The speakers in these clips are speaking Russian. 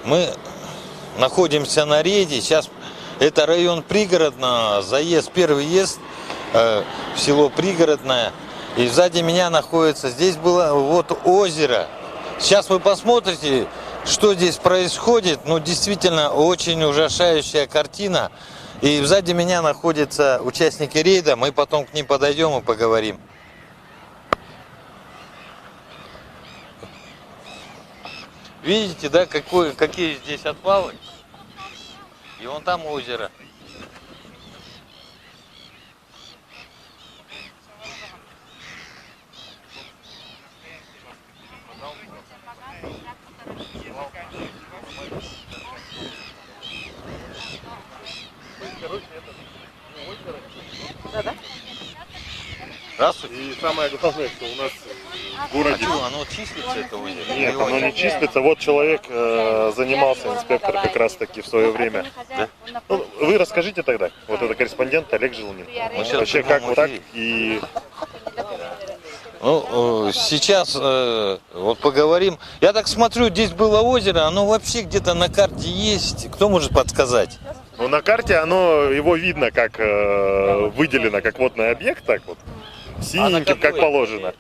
Мы находимся на рейде. Сейчас это район Пригородного, заезд, первый въезд в село Пригородное. И сзади меня находится, здесь было вот озеро. Сейчас вы посмотрите, что здесь происходит. Ну, действительно, очень ужасающая картина. И сзади меня находятся участники рейда. Мы потом к ним подойдем и поговорим. Видите, да, какие здесь отвалы? И вон там озеро. Да-да. Здравствуйте. И самое главное, что у нас в городе... А что, оно числится, это озеро? Нет, оно не числится. Вот человек занимался, инспектор, как раз таки в свое время. Да? Ну, вы расскажите тогда. Вот это корреспондент Олег Жилнин. Вообще, как вот так и... Ну, сейчас вот поговорим. Я так смотрю, здесь было озеро, оно вообще где-то на карте есть. Кто может подсказать? Ну, на карте его видно, как выделено, как водный объект, так вот. Синеньким, как положено.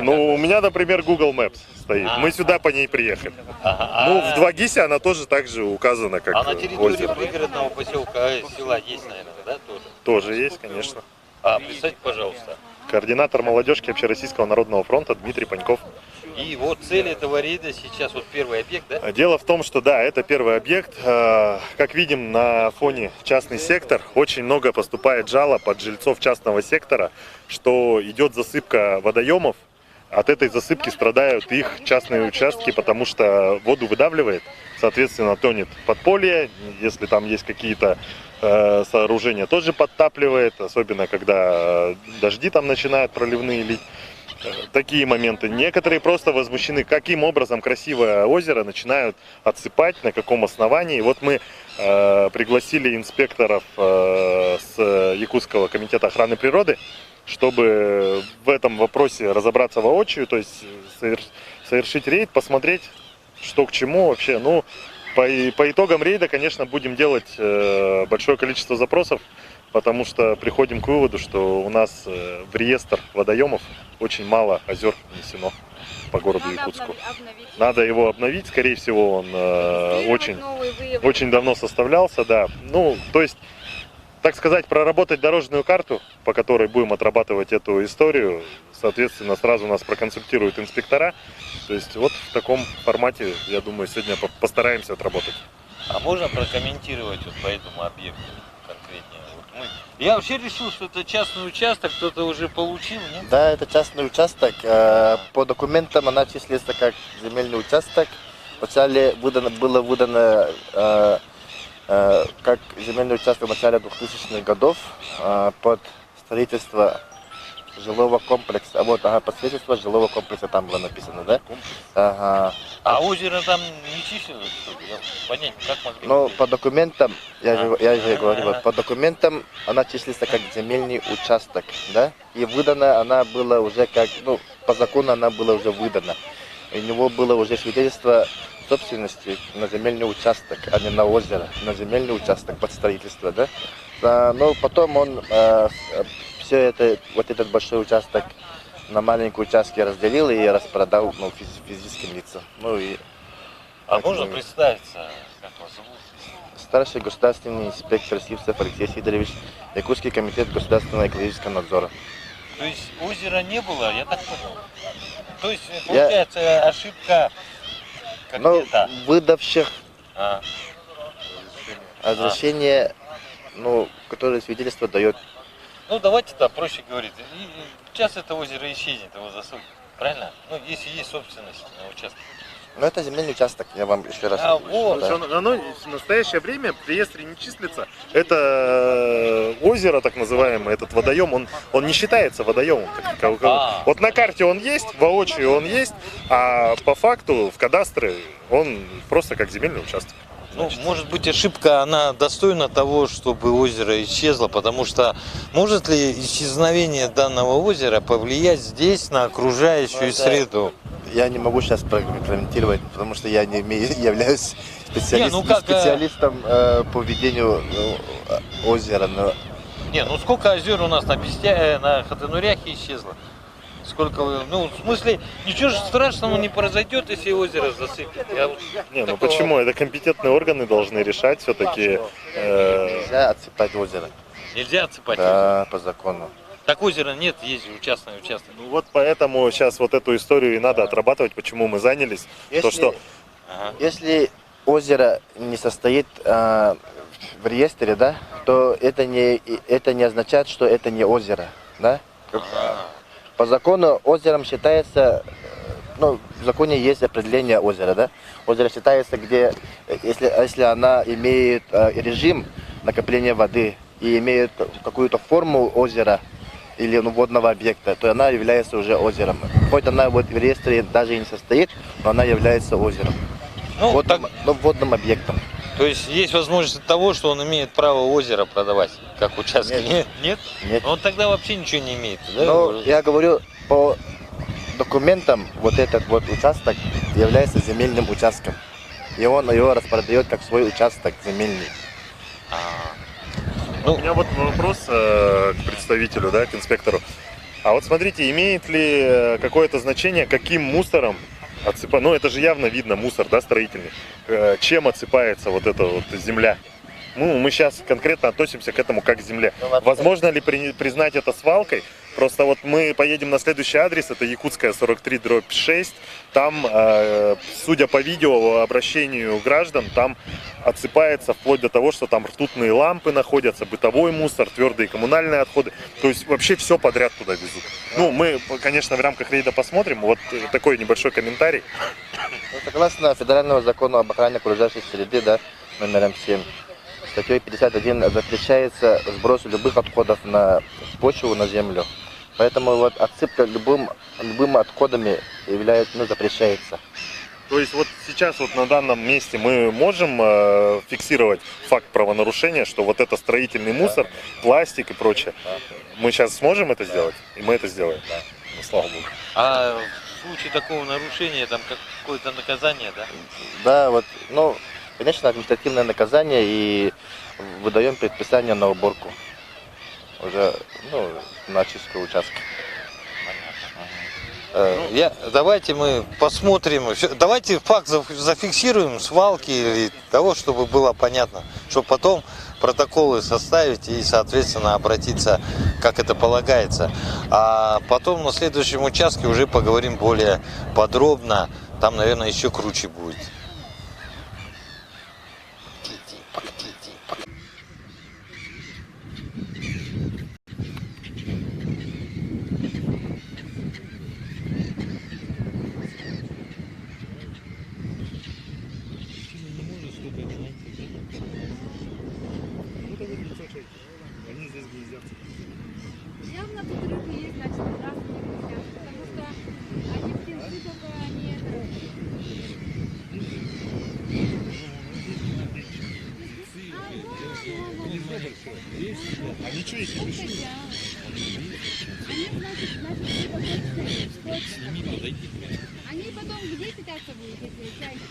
Ну, у меня, например, Google Maps стоит. Мы сюда по ней приехали. Ну, в 2GIS она тоже так же указана, как на территории озеро. пригородного поселка села есть, наверное, да, тоже? Тоже есть, конечно. Представьте, пожалуйста. Координатор молодежки Общероссийского народного фронта Дмитрий Паньков. И вот цель этого рейда сейчас, вот первый объект, да? Дело в том, что да, это первый объект. Как видим, на фоне частный сектор очень много поступает жалоб от жильцов частного сектора, что идет засыпка водоемов. От этой засыпки страдают их частные участки, потому что воду выдавливает, соответственно, тонет подполье. Если там есть какие-то сооружения, тоже подтапливает, особенно когда дожди там начинают проливные лить. Такие моменты. Некоторые просто возмущены, каким образом красивое озеро начинают отсыпать, на каком основании. Вот мы пригласили инспекторов с Якутского комитета охраны природы, чтобы в этом вопросе разобраться воочию, то есть совершить рейд, посмотреть, что к чему вообще. Ну, по итогам рейда, конечно, будем делать большое количество запросов, потому что приходим к выводу, что у нас в реестр водоемов очень мало озер внесено по городу Якутску. Надо его обновить, скорее всего, он очень давно составлялся, да. Ну, то есть, так сказать, проработать дорожную карту, по которой будем отрабатывать эту историю, соответственно, сразу нас проконсультируют инспектора. То есть, вот в таком формате, я думаю, сегодня постараемся отработать. А можно прокомментировать вот по этому объекту конкретнее? Вот я вообще решил, что это частный участок, кто-то уже получил, нет? Да, это частный участок. По документам она числится как земельный участок. Вначале было выдано как земельный участок в начале 2000-х годов под строительство жилого комплекса. Вот, под строительство жилого комплекса там было написано, да? Ага. А озеро там не числилось, что ли? Я понять, как могли? Ну, по документам, я же говорю, вот, по документам она числится как земельный участок, да? И выдана она была уже как, ну, по закону она была уже выдана. У него было уже свидетельство собственности на земельный участок, а не на озеро, на земельный участок под строительство, да? Но потом он все это, вот этот большой участок на маленькие участки разделил и распродал, ну, физическим лицам. Ну, и, можно представиться, как вас зовут? Старший государственный инспектор Сивцев Алексей Сидорович, Якутский комитет государственного экологического надзора. То есть озера не было, я так понял? То есть, получается, ошибка как-то? Ну, выдавших разрешение, ну, которое свидетельство дает. Ну, давайте-то проще говорить. Сейчас это озеро исчезнет, его засыпят. Правильно? Ну, если есть собственность на участке. Ну, это земельный участок, я вам еще раз вот. Да. Оно в настоящее время в реестре не числится. Это озеро, так называемое, этот водоем, он не считается водоемом. Вот на карте он есть, воочию он есть, а по факту в кадастре он просто как земельный участок. Ну, может быть, ошибка, она достойна того, чтобы озеро исчезло, потому что может ли исчезновение данного озера повлиять здесь на окружающую среду? Я не могу сейчас прокомментировать, потому что я не являюсь специалистом по ведению озера. Но Не, ну сколько озер у нас на на Хатынуряхе исчезло? Сколько, ну, в смысле, ничего же страшного не произойдет, если озеро засыпет. Я вот Не, ну такого- почему? Это компетентные органы должны решать все-таки. нельзя отсыпать озеро. Нельзя отсыпать озеро. Да, по закону. Так озера нет, есть частный участок. Ну вот поэтому сейчас вот эту историю и надо отрабатывать, почему мы занялись. То, что Ага. Если озеро не состоит в реестре, да, то это не означает, что это не озеро, да? Ага. По закону озером считается, ну, в законе есть определение озера, да? Озеро считается, где, если она имеет режим накопления воды и имеет какую-то форму озера или водного объекта, то она является уже озером. Хоть она вот в реестре даже и не состоит, но она является озером. Ну, так, Водным объектом. то есть есть возможность того, что он имеет право озеро продавать, как участки? Нет. Нет? Нет. Он тогда вообще ничего не имеет, да? Но я говорю, по документам вот этот вот участок является земельным участком. И он его распродает как свой участок земельный. А. у меня вот вопрос к представителю, да, к инспектору. А вот смотрите, имеет ли какое-то значение, каким мусором отсыпать? Ну, это же явно видно, мусор, да, строительный. Чем отсыпается вот эта вот земля? Ну, мы сейчас конкретно относимся к этому как к земле. Возможно ли признать это свалкой? Просто вот мы поедем на следующий адрес, это Якутская 43/6. Там, судя по видео, обращению граждан, там отсыпается вплоть до того, что там ртутные лампы находятся, бытовой мусор, твердые коммунальные отходы. То есть вообще все подряд туда везут. Ну, мы, конечно, в рамках рейда посмотрим. Вот такой небольшой комментарий. Ну, согласно федеральному закону об охране окружающей среды, да, номером 7, статьей 51 запрещается сброс любых отходов на почву, на землю. Поэтому вот отсыпка любыми отходами запрещается. То есть вот сейчас вот на данном месте мы можем фиксировать факт правонарушения, что вот это строительный мусор, пластик и прочее. Мы сейчас сможем это сделать? И мы это сделаем? Ну, слава богу. А в случае такого нарушения там какое-то наказание, да? Да, вот, ну, конечно, административное наказание и выдаем предписание на уборку. Уже, ну, на очистку участка. Давайте мы посмотрим, давайте факт зафиксируем свалки или того, чтобы было понятно, чтобы потом протоколы составить и, соответственно, обратиться, как это полагается. А потом на следующем участке уже поговорим более подробно, там, наверное, еще круче будет. Явно тут рыбы есть, значит, раз нельзя, потому что они птенцы только они А ничего их не это. Они, значит, они потом где питаться будут, если чайки?